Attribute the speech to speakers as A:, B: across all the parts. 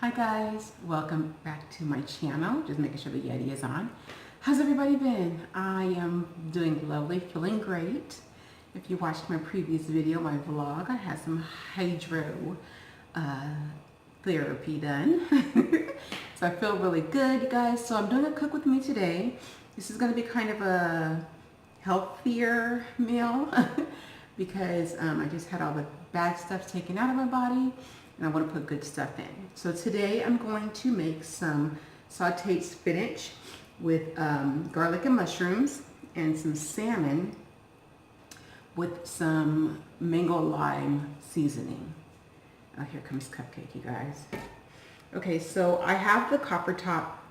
A: Hi guys, welcome back to my channel. Just making sure the Yeti is on. How's everybody been? I am doing lovely, feeling great. If you watched my previous video, my vlog, I had some hydro therapy done. So I feel really good, you guys. So I'm doing a cook with me today. This is going to be kind of a healthier meal because I just had all the bad stuff taken out of my body. And I want to put good stuff in. So today I'm going to make some sauteed spinach with garlic and mushrooms and some salmon with some mango lime seasoning. Oh, here comes Cupcake, you guys. Okay, so I have the copper top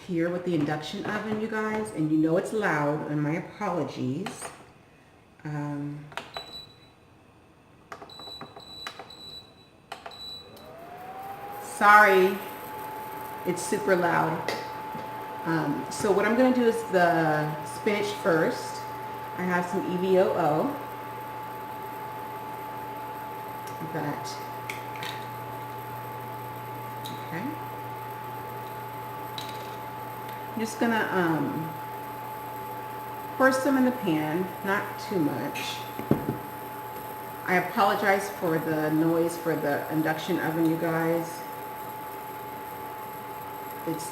A: here with the induction oven, you guys, and you know it's loud, and my apologies. Sorry, it's super loud. So what I'm going to do is the spinach first. I have some EVOO. That. Okay. I'm just going to pour some in the pan, not too much. I apologize for the noise for the induction oven, you guys. It's,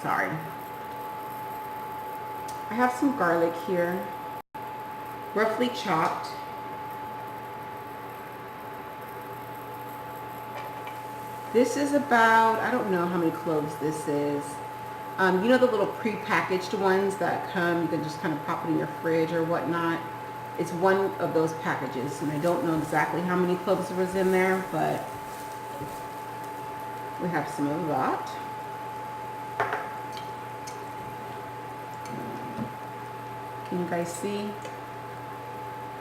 A: sorry. I have some garlic here, roughly chopped. This is about, I don't know how many cloves this is. You know the little pre-packaged ones that come, you can just kind of pop it in your fridge or whatnot. It's one of those packages, and I don't know exactly how many cloves was in there, but we have some of that. Can you guys see? I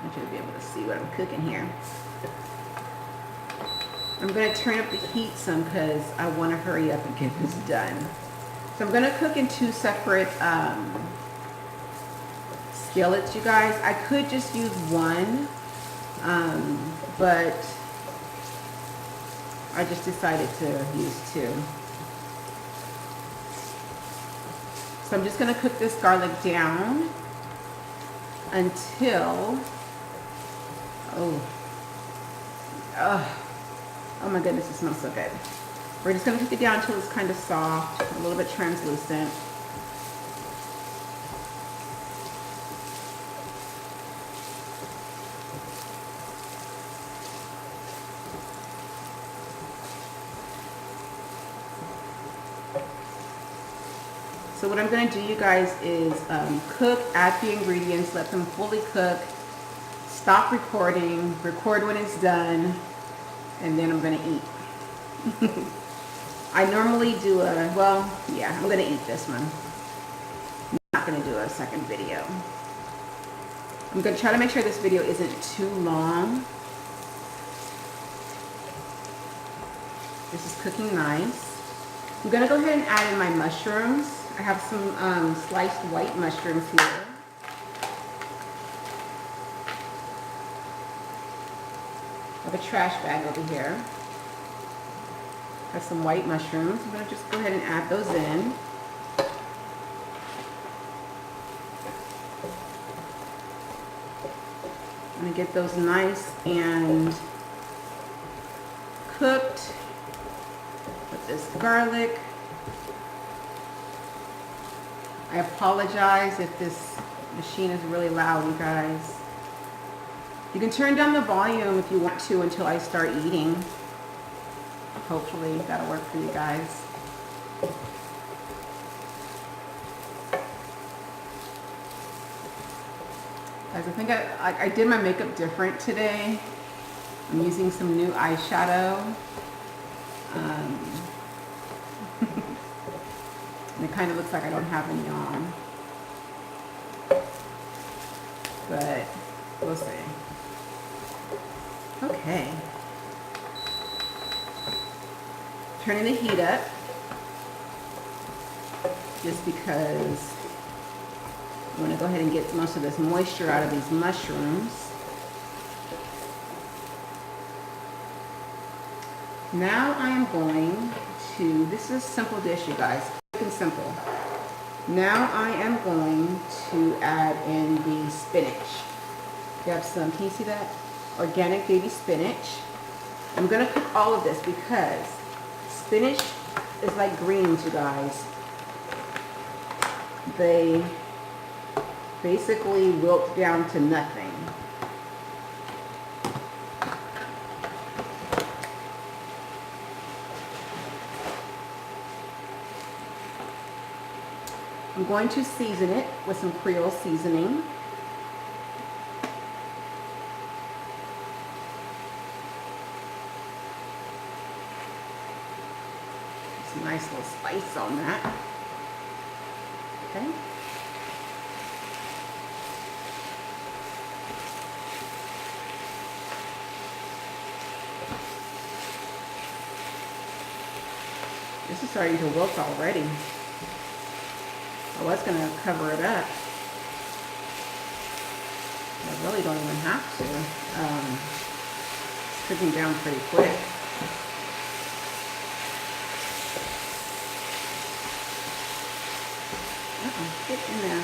A: want you to be able to see what I'm cooking here. I'm going to turn up the heat some because I want to hurry up and get this done. So I'm going to cook in two separate skillets, you guys. I could just use one, but I just decided to use two. So I'm just going to cook this garlic down until, oh my goodness, it smells so good. We're just going to cook it down until it's kind of soft, a little bit translucent. So what I'm going to do, you guys, is cook, add the ingredients, let them fully cook, stop recording, record when it's done, and then I'm going to eat. I normally do I'm going to eat this one. I'm not going to do a second video. I'm going to try to make sure this video isn't too long. This is cooking nice. I'm going to go ahead and add in my mushrooms. I have some sliced white mushrooms here. I have a trash bag over here. I have some white mushrooms. I'm going to just go ahead and add those in. I'm going to get those nice and cooked with this garlic. I apologize if this machine is really loud, you guys. You can turn down the volume if you want to until I start eating. Hopefully that'll work for you guys. Guys, I think I did my makeup different today. I'm using some new eyeshadow. And it kind of looks like I don't have any on. But we'll see. Okay. Turning the heat up. Just because I want to go ahead and get most of this moisture out of these mushrooms. Now I am going to, this is a simple dish, you guys, quick and simple. Now I am going to add in the spinach. We have some, can you see that? Organic baby spinach. I'm gonna cook all of this because spinach is like greens, you guys. They basically wilt down to nothing. I'm going to season it with some Creole seasoning. Some nice little spice on that. Okay. This is starting to wilt already. I was going to cover it up. I really don't even have to. It's cooking down pretty quick. Get in there.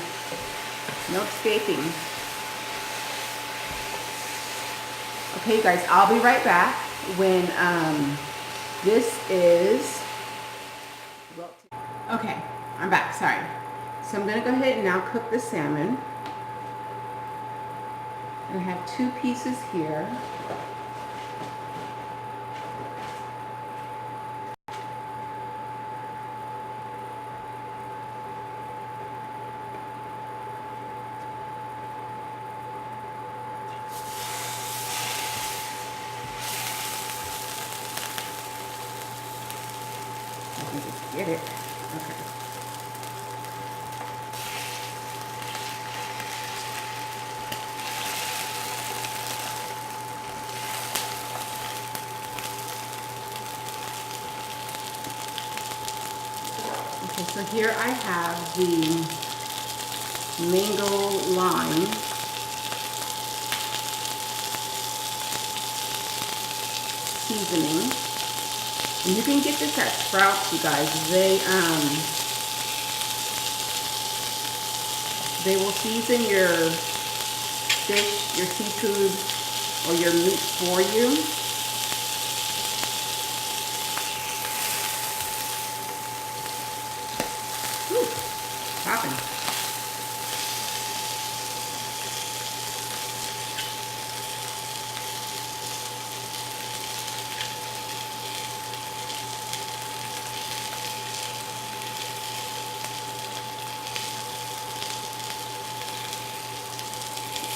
A: No escaping. Okay, you guys, I'll be right back when this is... Okay, I'm back, sorry. So I'm going to go ahead and now cook the salmon. I have 2 pieces here. Let me just get it. Okay. Okay, so here I have the mango lime seasoning. And you can get this at Sprouts, you guys. They will season your fish, your seafood, or your meat for you. Whew, popping.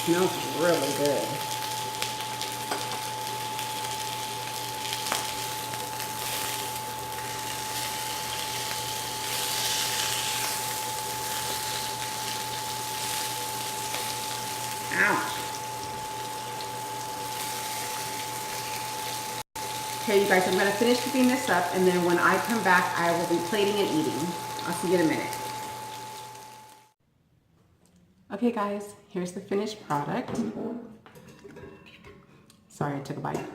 A: Smells really good. Ouch. Okay, you guys, I'm going to finish cooking this up, and then when I come back, I will be plating and eating. I'll see you in a minute. Okay, guys, here's the finished product. Sorry, I took a bite.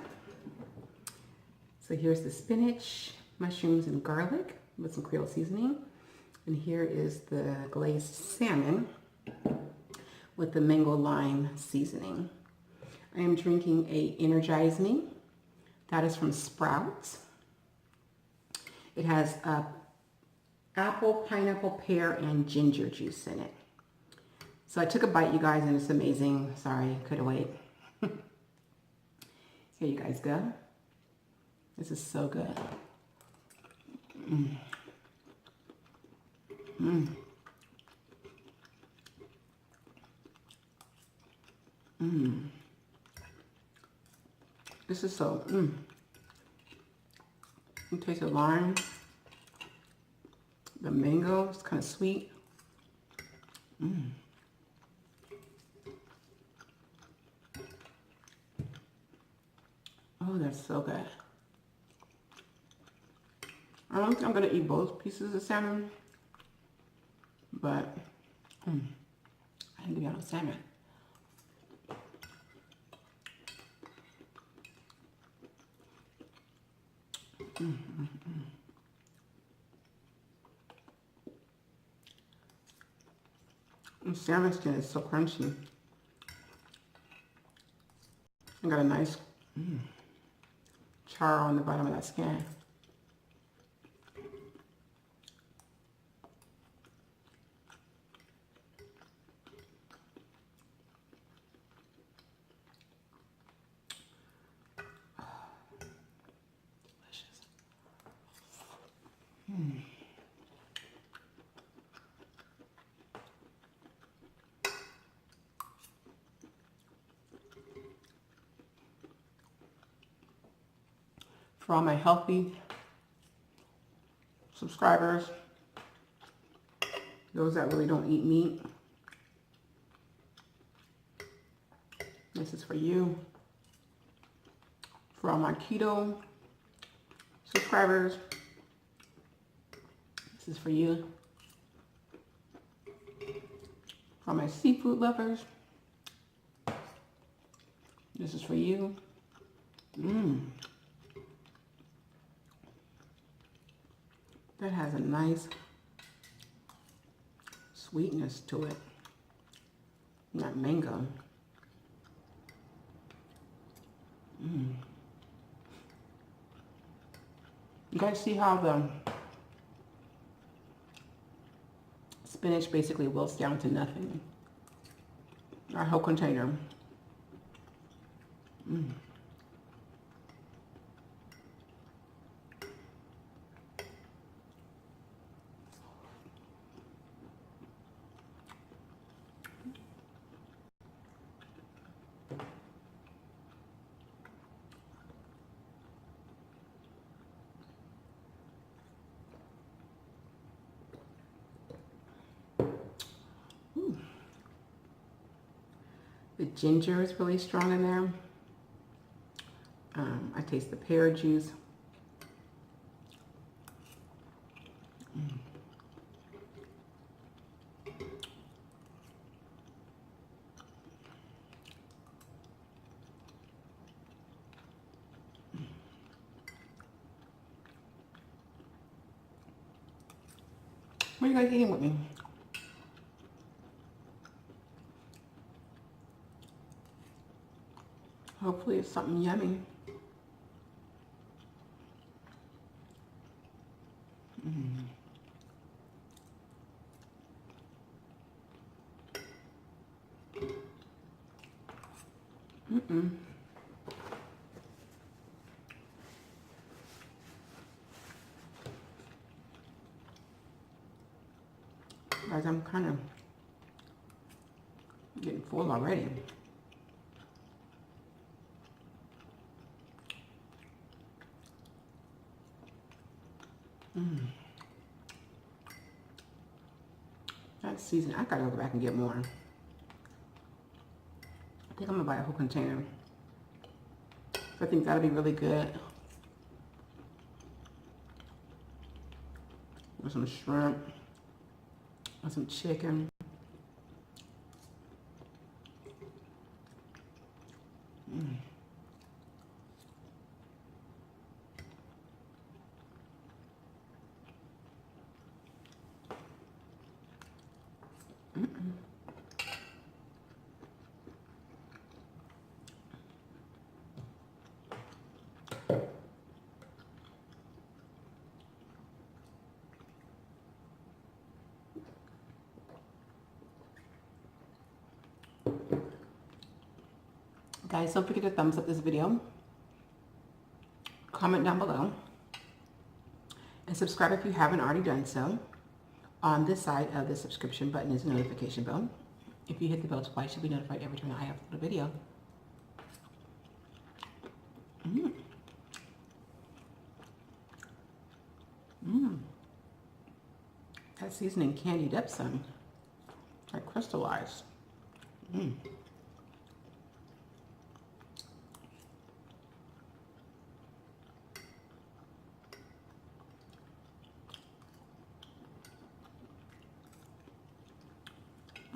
A: So here's the spinach, mushrooms, and garlic with some Creole seasoning. And here is the glazed salmon with the mango lime seasoning. I am drinking a Energize Me. That is from Sprouts. It has apple, pineapple, pear, and ginger juice in it. So I took a bite, you guys, and it's amazing. Sorry, couldn't wait. Here you guys go. This is so good. This is so, You taste the lime, the mango, it's kind of sweet. Oh, that's so good. I don't think I'm going to eat both pieces of salmon, but I need to be on salmon. The salmon skin is so crunchy. I got a nice char on the bottom of that skin. Delicious. For all my healthy subscribers, those that really don't eat meat, this is for you. For all my keto subscribers, this is for you. For all my seafood lovers, this is for you. That has a nice sweetness to it. That mango. You guys see how the spinach basically wilts down to nothing? Our whole container. The ginger is really strong in there. I taste the pear juice. What are you guys eating with me? Hopefully it's something yummy. Guys, I'm kind of getting full already. That's seasoned. I gotta go back and get more. I think I'm gonna buy a whole container. I think that'll be really good. With some shrimp, and some chicken. Guys, don't forget to thumbs up this video, comment down below, and subscribe if you haven't already done so. On this side of the subscription button is a notification bell. If you hit the bell twice, you'll be notified every time I upload a video. That seasoning candied up some, like crystallized.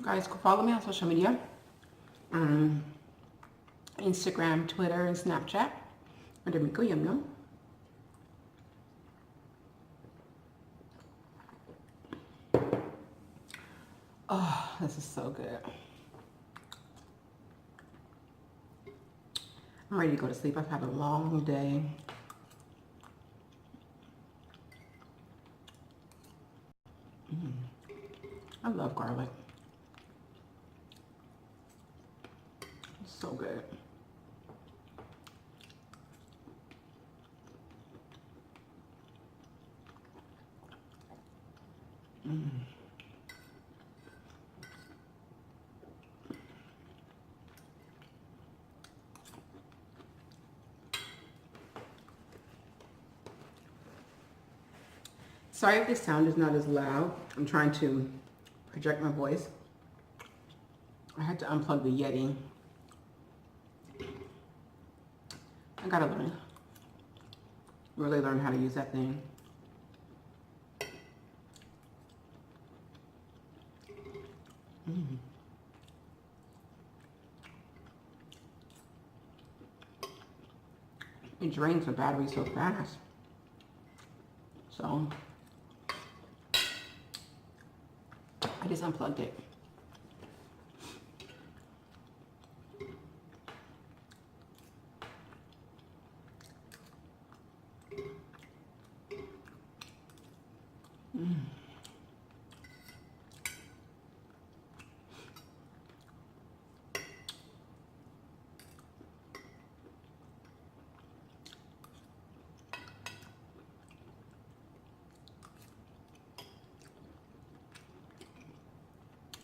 A: Guys, go follow me on social media. Instagram, Twitter, and Snapchat under Miko YumYum. Oh, this is so good. I'm ready to go to sleep. I've had a long day. I love garlic. It's so good. Sorry if the sound is not as loud. I'm trying to project my voice. I had to unplug the Yeti. I gotta really learn how to use that thing. It drains the battery so fast. So I just unplugged it.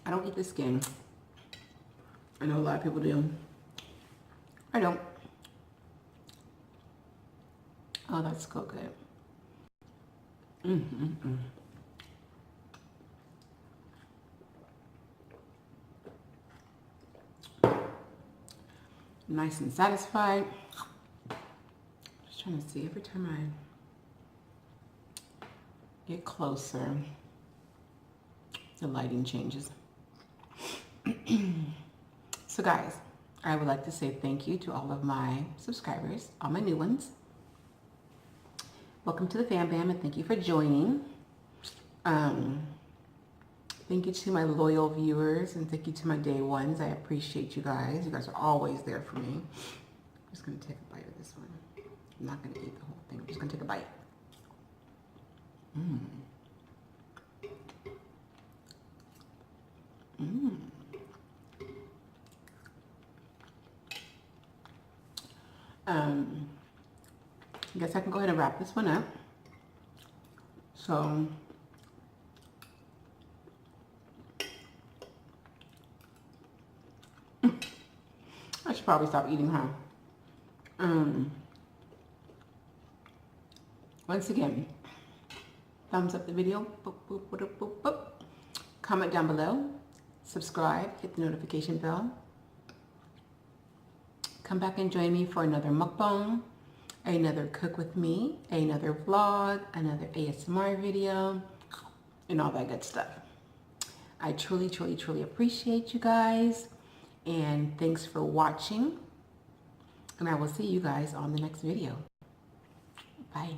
A: I don't eat the skin. I know a lot of people do. I don't. Oh, that's so good. Nice and satisfied. Just trying to see every time I get closer, the lighting changes. So guys, I would like to say thank you to all of my subscribers, all my new ones. Welcome to the Fam Bam, and thank you for joining. Thank you to my loyal viewers, and thank you to my day ones. I appreciate you guys. You guys are always there for me. I'm just gonna take a bite of this one. I'm not gonna eat the whole thing. I'm just gonna take a bite. I guess I can go ahead and wrap this one up. So I should probably stop eating, huh? Once again, thumbs up the video, boop, boop, boop, boop, boop. Comment down below, subscribe, hit the notification bell. Come back and join me for another mukbang, another cook with me, another vlog, another ASMR video, and all that good stuff. I truly, truly, truly appreciate you guys, and thanks for watching, and I will see you guys on the next video. Bye.